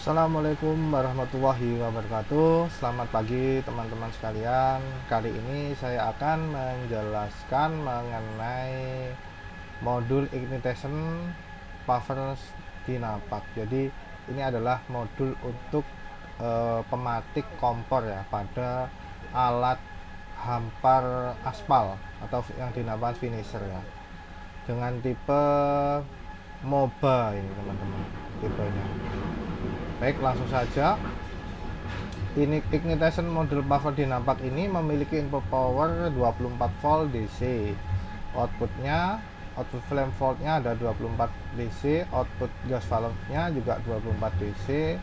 Assalamualaikum warahmatullahi wabarakatuh. Selamat pagi teman-teman sekalian. Kali ini saya akan menjelaskan mengenai modul ignition power dynapack. Jadi ini adalah modul untuk pematik kompor ya pada alat hampar aspal atau yang dinamakan finisher ya, dengan tipe MOBA ini teman-teman, tipenya. Baik, langsung saja. Ini ignition modul power dynapack ini memiliki input power 24 volt DC. Output flame voltnya ada 24 DC, output gas valve-nya juga 24 DC,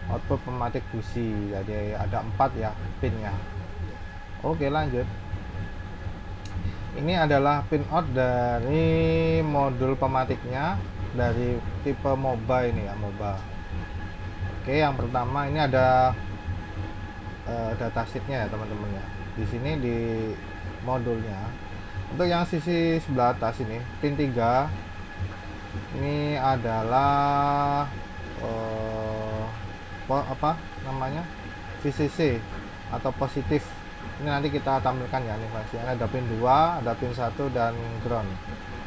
output pematik busi. Jadi ada 4 ya pinnya. Oke, lanjut. Ini adalah pin out dari modul pematiknya dari tipe MOBA ini ya, MOBA. Oke, yang pertama ini ada datasheetnya ya teman-teman ya. Di sini di modulnya, untuk yang sisi sebelah atas ini pin 3 ini adalah apa namanya, VCC atau positif. Ini nanti kita tampilkan ya animasinya. Ada pin 2, ada pin 1 dan ground.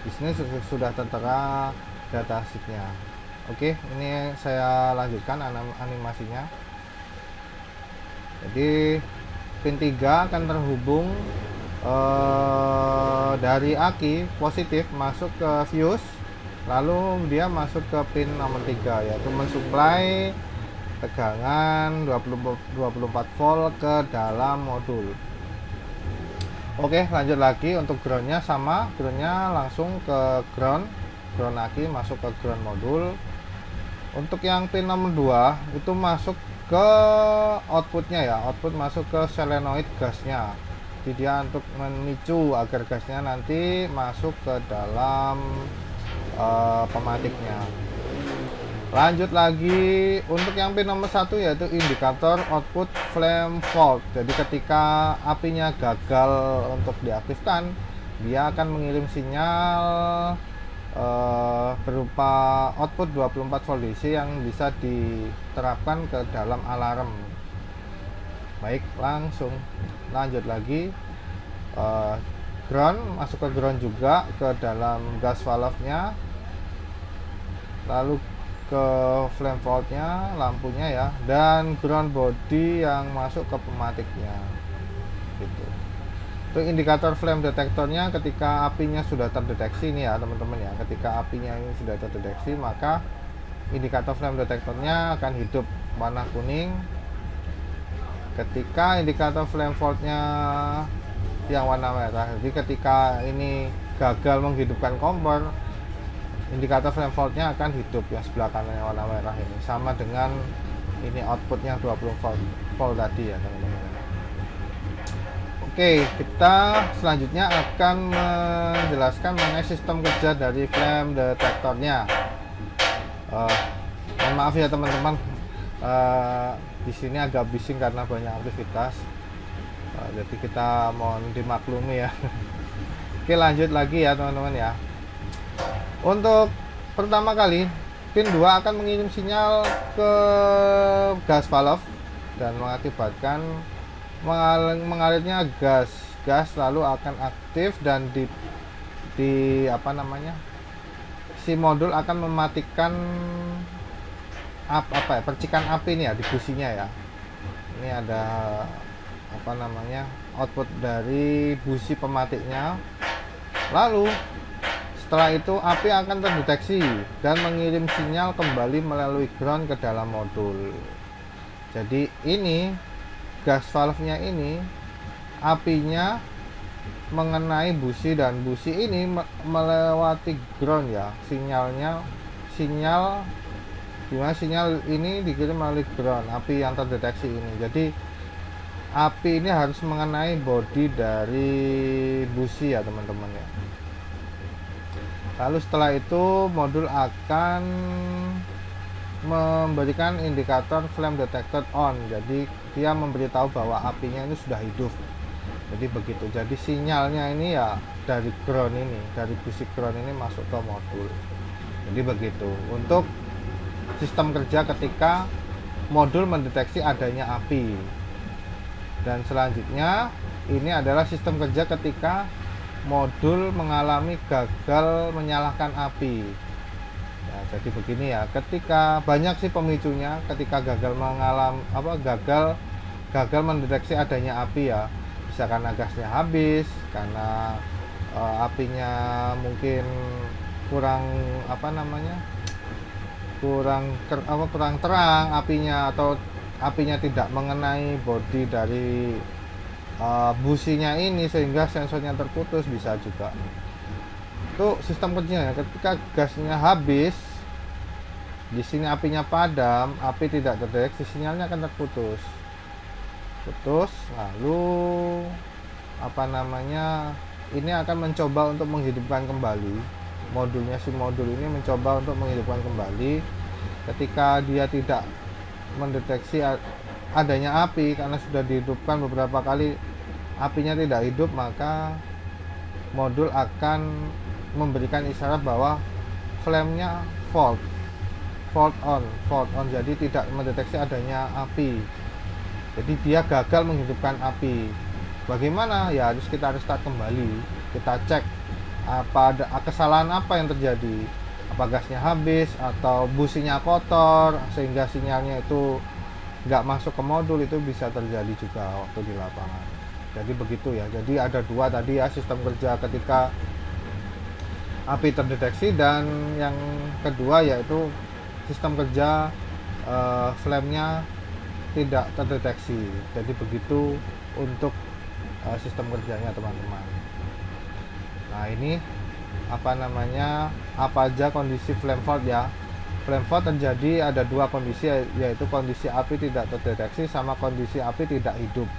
Di sini sudah tertera datasheetnya. Oke, ini saya lanjutkan animasinya. Jadi pin 3 akan terhubung dari aki positif masuk ke fuse, lalu dia masuk ke pin nomor 3 yaitu mensuplai tegangan 24 volt ke dalam modul. Oke, lanjut lagi. Untuk groundnya sama, groundnya langsung ke ground aki masuk ke ground modul. Untuk yang pin nomor 2 itu masuk ke outputnya ya, output masuk ke solenoid gasnya. Jadi dia untuk memicu agar gasnya nanti masuk ke dalam pematiknya. Lanjut lagi, untuk yang pin nomor 1 yaitu indikator output flame fault. Jadi ketika apinya gagal untuk diaktifkan, dia akan mengirim sinyal berupa output 24 volt DC yang bisa diterapkan ke dalam alarm. Baik, langsung lanjut lagi. Ground masuk ke ground juga ke dalam gas valve nya, lalu ke flame voltnya, lampunya ya, dan ground body yang masuk ke pematiknya gitu. Untuk indikator flame detektornya, ketika apinya sudah terdeteksi nih ya teman-teman ya, ketika apinya ini sudah terdeteksi, maka indikator flame detektornya akan hidup warna kuning. Ketika indikator flame voltnya yang warna merah, jadi ketika ini gagal menghidupkan kompor, indikator flame voltnya akan hidup yang sebelah kanan yang warna merah ini, sama dengan ini outputnya 20 volt tadi ya teman-teman. Oke, kita selanjutnya akan menjelaskan mengenai sistem kerja dari flame detektornya. Mohon maaf ya teman-teman, di sini agak bising karena banyak aktivitas, jadi kita mohon dimaklumi ya. Oke, lanjut lagi ya teman-teman ya. Untuk pertama kali, pin 2 akan mengirim sinyal ke gas valve dan mengakibatkan mengalirnya gas lalu akan aktif dan di apa namanya, si modul akan mematikan percikan api ini ya di businya ya. Ini ada apa namanya, output dari busi pematiknya. Lalu setelah itu api akan terdeteksi dan mengirim sinyal kembali melalui ground ke dalam modul. Jadi ini gas valve-nya ini, apinya mengenai busi dan busi ini melewati ground ya. Sinyal ini dikirim melalui ground, api yang terdeteksi ini. Jadi api ini harus mengenai bodi dari busi ya teman-teman ya. Lalu setelah itu modul akan memberikan indikator flame detector on. Jadi dia memberitahu bahwa apinya ini sudah hidup. Jadi begitu. Jadi sinyalnya ini ya dari ground ini, dari busi ground ini masuk ke modul. Jadi begitu untuk sistem kerja ketika modul mendeteksi adanya api. Dan selanjutnya ini adalah sistem kerja ketika modul mengalami gagal menyalakan api. Ya, jadi begini ya, ketika banyak sih pemicunya ketika gagal gagal mendeteksi adanya api ya. Bisa karena gasnya habis, karena apinya mungkin kurang kurang terang apinya, atau apinya tidak mengenai bodi dari businya ini sehingga sensornya terputus, bisa juga. Itu sistem kerjanya. Ketika gasnya habis, di sini apinya padam, api tidak terdeteksi, sinyalnya akan terputus. Lalu ini akan mencoba untuk menghidupkan kembali modulnya. Si modul ini mencoba untuk menghidupkan kembali. Ketika dia tidak mendeteksi adanya api karena sudah dihidupkan beberapa kali, apinya tidak hidup, maka modul akan memberikan isyarat bahwa flame-nya fault on, jadi tidak mendeteksi adanya api. Jadi dia gagal menghidupkan api. Bagaimana? Ya harus kita restart kembali. Kita cek ada kesalahan apa yang terjadi. Apa gasnya habis atau businya kotor sehingga sinyalnya itu nggak masuk ke modul. Itu bisa terjadi juga waktu di lapangan. Jadi begitu ya. Jadi ada dua tadi ya, sistem kerja ketika api terdeteksi, dan yang kedua yaitu sistem kerja flame-nya tidak terdeteksi. Jadi begitu untuk sistem kerjanya teman-teman. Nah ini apa aja kondisi flame fault ya. Flame fault terjadi ada dua kondisi, yaitu kondisi api tidak terdeteksi sama kondisi api tidak hidup.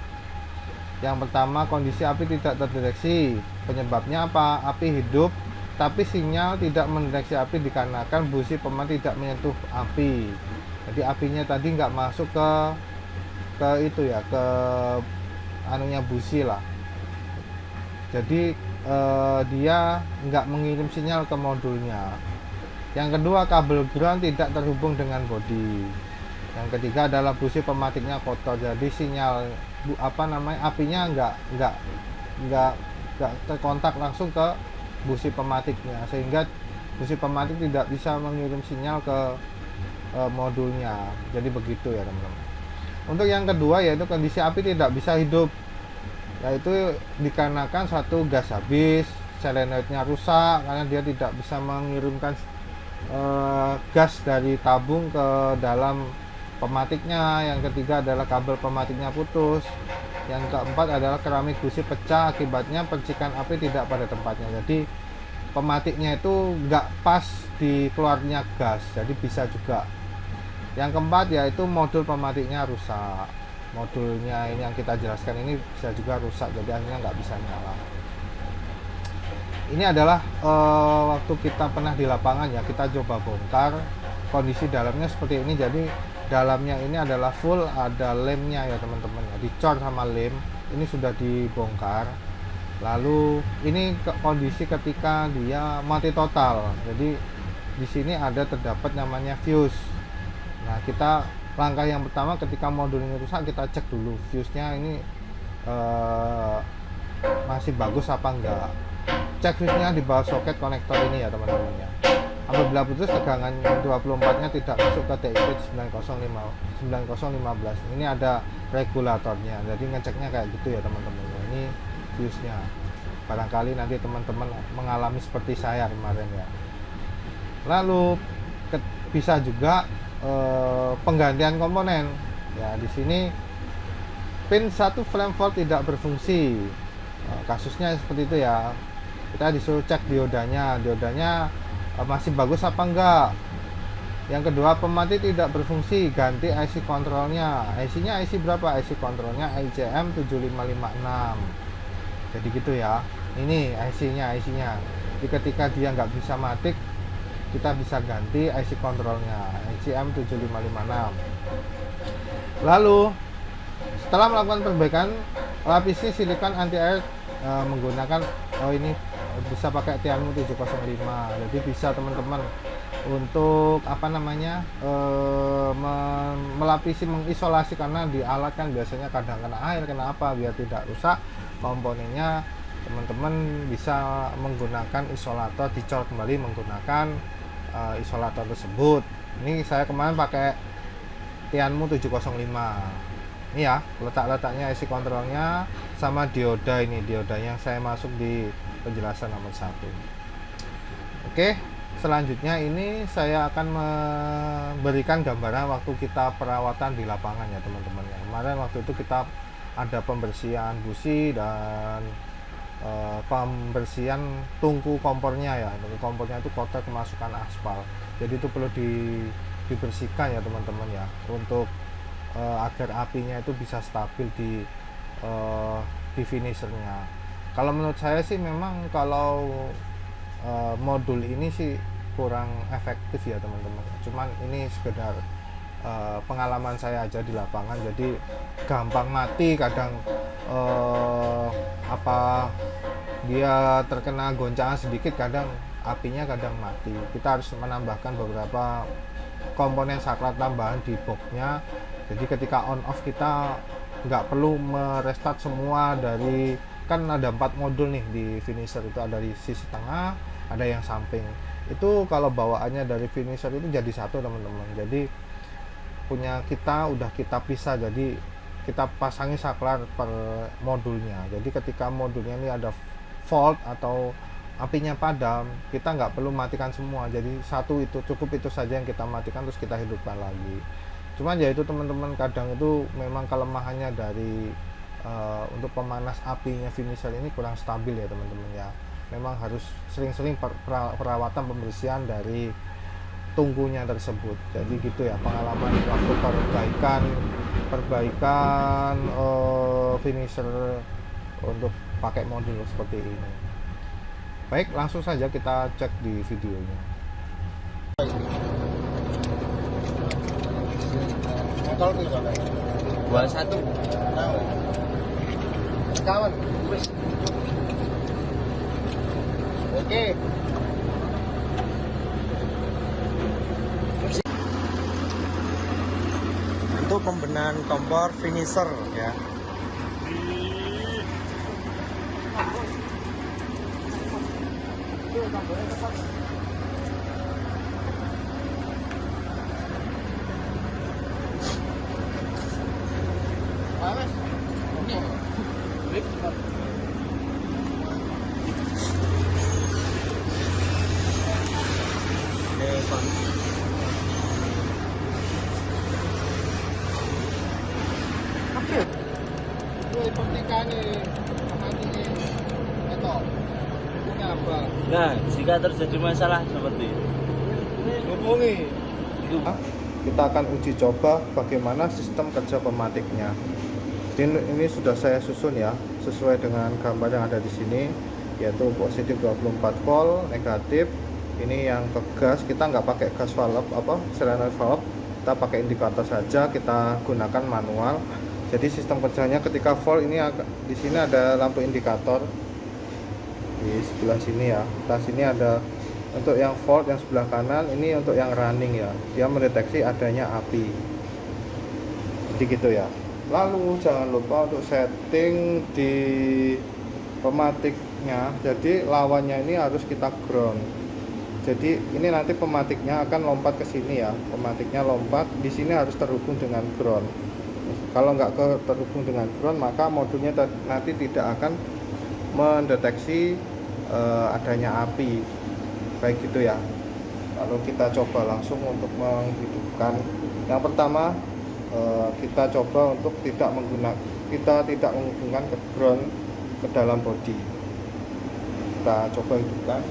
Yang pertama, kondisi api tidak terdeteksi. Penyebabnya apa? Api hidup tapi sinyal tidak mendeteksi api dikarenakan busi pemantik tidak menyentuh api. Jadi apinya tadi nggak masuk ke busi lah. Jadi dia nggak mengirim sinyal ke modulnya. Yang kedua, kabel ground tidak terhubung dengan bodi. Yang ketiga adalah busi pematiknya kotor. Jadi sinyal apinya nggak terkontak langsung ke busi pematiknya, sehingga busi pematik tidak bisa mengirim sinyal ke modulnya. Jadi begitu ya teman-teman. Untuk yang kedua yaitu kondisi api tidak bisa hidup, yaitu dikarenakan satu, gas habis, solenoidnya rusak karena dia tidak bisa mengirimkan gas dari tabung ke dalam pematiknya. Yang ketiga adalah kabel pematiknya putus. Yang keempat adalah keramik busi pecah, akibatnya percikan api tidak pada tempatnya. Jadi pematiknya itu nggak pas di keluarnya gas, jadi bisa juga. Yang keempat yaitu modul pematiknya rusak. Modulnya ini yang kita jelaskan ini bisa juga rusak, jadi akhirnya nggak bisa nyala. Ini adalah waktu kita pernah di lapangan ya, kita coba bongkar kondisi dalamnya seperti ini. Jadi dalamnya ini adalah full, ada lemnya ya teman-teman ya, dicor sama lem. Ini sudah dibongkar. Lalu ini kondisi ketika dia mati total. Jadi di sini terdapat namanya fuse. Nah, langkah yang pertama ketika modul ini rusak, kita cek dulu fuse-nya ini masih bagus apa enggak. Cek fuse-nya di bawah soket konektor ini ya teman-teman ya. Apabila putus, tegangan 24-nya tidak masuk ke TIP 9015. Ini ada regulatornya. Jadi ngeceknya kayak gitu ya teman-teman. Ini fuse-nya. Barangkali nanti teman-teman mengalami seperti saya kemarin ya. Lalu bisa juga penggantian komponen. Ya, di sini pin 1 flame fault tidak berfungsi. Kasusnya seperti itu ya. Kita disuruh cek diodanya masih bagus apa enggak. Yang kedua, pemantik tidak berfungsi, ganti IC kontrolnya. IC-nya IC berapa? IC kontrolnya ICM 7556. Jadi gitu ya. Ini IC-nya. Jadi ketika dia nggak bisa matik, kita bisa ganti IC kontrolnya ICM 7556. Lalu setelah melakukan perbaikan, lapisi silikon anti air menggunakan ini bisa pakai Tianmu 705. Jadi bisa teman-teman untuk apa namanya melapisi, mengisolasi, karena di alat kan biasanya kadang kena air, kena apa, biar tidak rusak komponennya. Teman-teman bisa menggunakan isolator, dicor kembali menggunakan isolator tersebut. Ini saya kemarin pakai Tianmu 705. Ini ya letak-letaknya IC kontrolnya sama dioda, ini dioda yang saya masuk di penjelasan nomor 1. Oke, selanjutnya ini saya akan memberikan gambaran waktu kita perawatan di lapangan ya teman-teman. Kemarin waktu itu kita ada pembersihan busi dan pembersihan tungku kompornya ya. Tungku kompornya itu kotor kemasukan aspal, jadi itu perlu dibersihkan ya teman-teman ya, untuk agar apinya itu bisa stabil di finishernya. Kalau menurut saya sih memang kalau modul ini sih kurang efektif ya teman-teman. Cuman ini sekedar pengalaman saya aja di lapangan, jadi gampang mati kadang, apa dia terkena goncangan sedikit kadang apinya kadang mati. Kita harus menambahkan beberapa komponen saklar tambahan di boxnya, jadi ketika on off kita nggak perlu merestart semua dari, kan ada 4 modul nih di finisher itu, ada di sisi tengah, ada yang samping. Itu kalau bawaannya dari finisher itu jadi satu teman-teman, jadi punya kita udah kita pisah, jadi kita pasangi saklar per modulnya. Jadi ketika modulnya ini ada fault atau apinya padam, kita nggak perlu matikan semua, jadi satu itu cukup, itu saja yang kita matikan terus kita hidupkan lagi. Cuman ya itu teman-teman, kadang itu memang kelemahannya dari untuk pemanas apinya finisher ini kurang stabil ya teman-teman ya. Memang harus sering-sering perawatan pembersihan dari tungkunya tersebut. Jadi gitu ya pengalaman waktu perbaikan finisher untuk pakai modul seperti ini. Baik, langsung saja kita cek di videonya. Motor itu sampai 21. Kawan. Oke. Untuk pembenahan kompor finisher ya. Nah, jika terjadi masalah seperti ini, hubungi. Kita akan uji coba bagaimana sistem kerja pematiknya. Ini sudah saya susun ya, sesuai dengan gambar yang ada di sini, yaitu positif 24 volt, negatif. Ini yang ke gas, kita nggak pakai gas valve solenoid valve, kita pakai indikator saja, kita gunakan manual. Jadi sistem kerjanya ketika volt ini di sini ada lampu indikator di sebelah sini ya. Di sini ada untuk yang volt, yang sebelah kanan ini untuk yang running ya, dia mendeteksi adanya api. Jadi gitu ya. Lalu jangan lupa untuk setting di pematiknya, jadi lawannya ini harus kita ground. Jadi ini nanti pematiknya akan lompat ke sini ya, pematiknya lompat di sini harus terhubung dengan ground. Kalau nggak terhubung dengan ground, maka modulnya nanti tidak akan mendeteksi adanya api. Baik gitu ya. Lalu kita coba langsung untuk menghidupkan. Yang pertama kita coba untuk tidak menghubungkan ke ground ke dalam bodi. Kita coba hidupkan.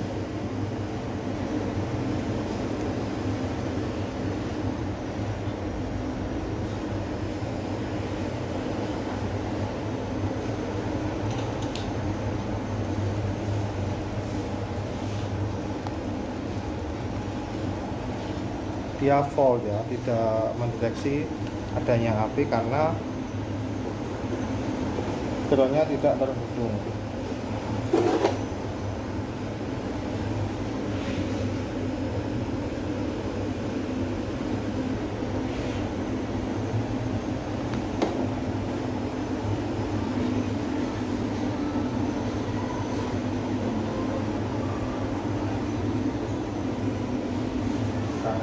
Dia fault ya, tidak mendeteksi adanya api karena groundnya tidak terhubung.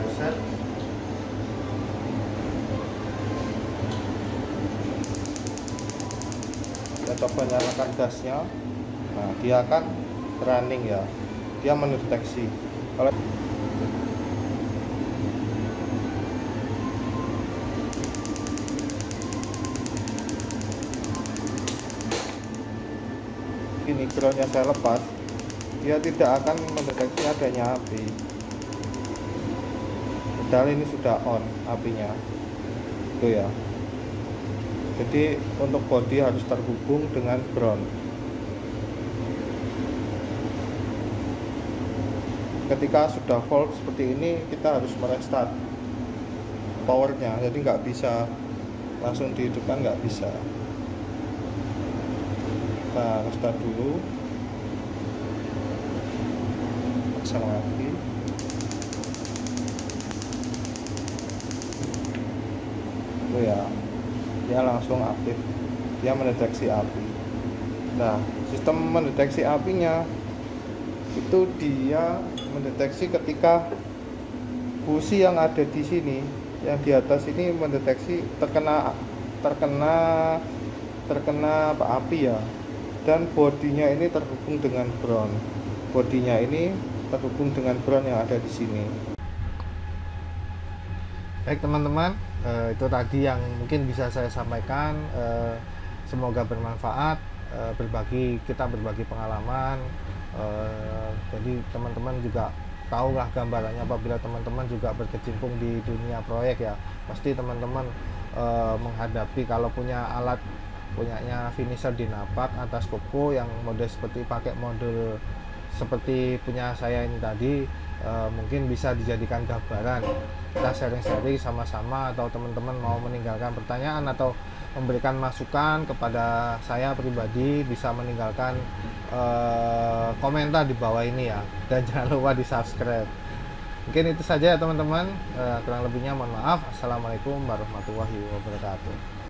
reset. Kita coba nyalakan gasnya. Nah, dia akan running ya, dia mendeteksi kalau ini groundnya saya lepas, dia tidak akan mendeteksi adanya api, padahal ini sudah on apinya itu ya. Jadi untuk body harus terhubung dengan ground. Ketika sudah fault seperti ini, kita harus merestart powernya, jadi nggak bisa langsung dihidupkan, nggak bisa. Kita restart dulu, pasang lagi. Itu ya, dia langsung aktif, dia mendeteksi api. Nah, sistem mendeteksi apinya itu dia mendeteksi ketika busi yang ada di sini, yang di atas ini mendeteksi terkena api ya, dan bodinya ini terhubung dengan ground. Bodinya ini terhubung dengan ground yang ada di sini. Baik teman-teman, itu tadi yang mungkin bisa saya sampaikan. Semoga bermanfaat. Kita berbagi pengalaman. Jadi teman-teman juga tahulah gambarannya apabila teman-teman juga berkecimpung di dunia proyek ya. Pasti teman-teman menghadapi kalau punya alat punyanya finisher di Napak atas Koko yang model seperti pakai modul seperti punya saya ini tadi, mungkin bisa dijadikan gambaran. Kita sharing-sharing sama-sama, atau teman-teman mau meninggalkan pertanyaan atau memberikan masukan kepada saya pribadi, bisa meninggalkan komentar di bawah ini ya, dan jangan lupa di subscribe. Mungkin itu saja ya teman-teman, kurang lebihnya mohon maaf. Assalamualaikum warahmatullahi wabarakatuh.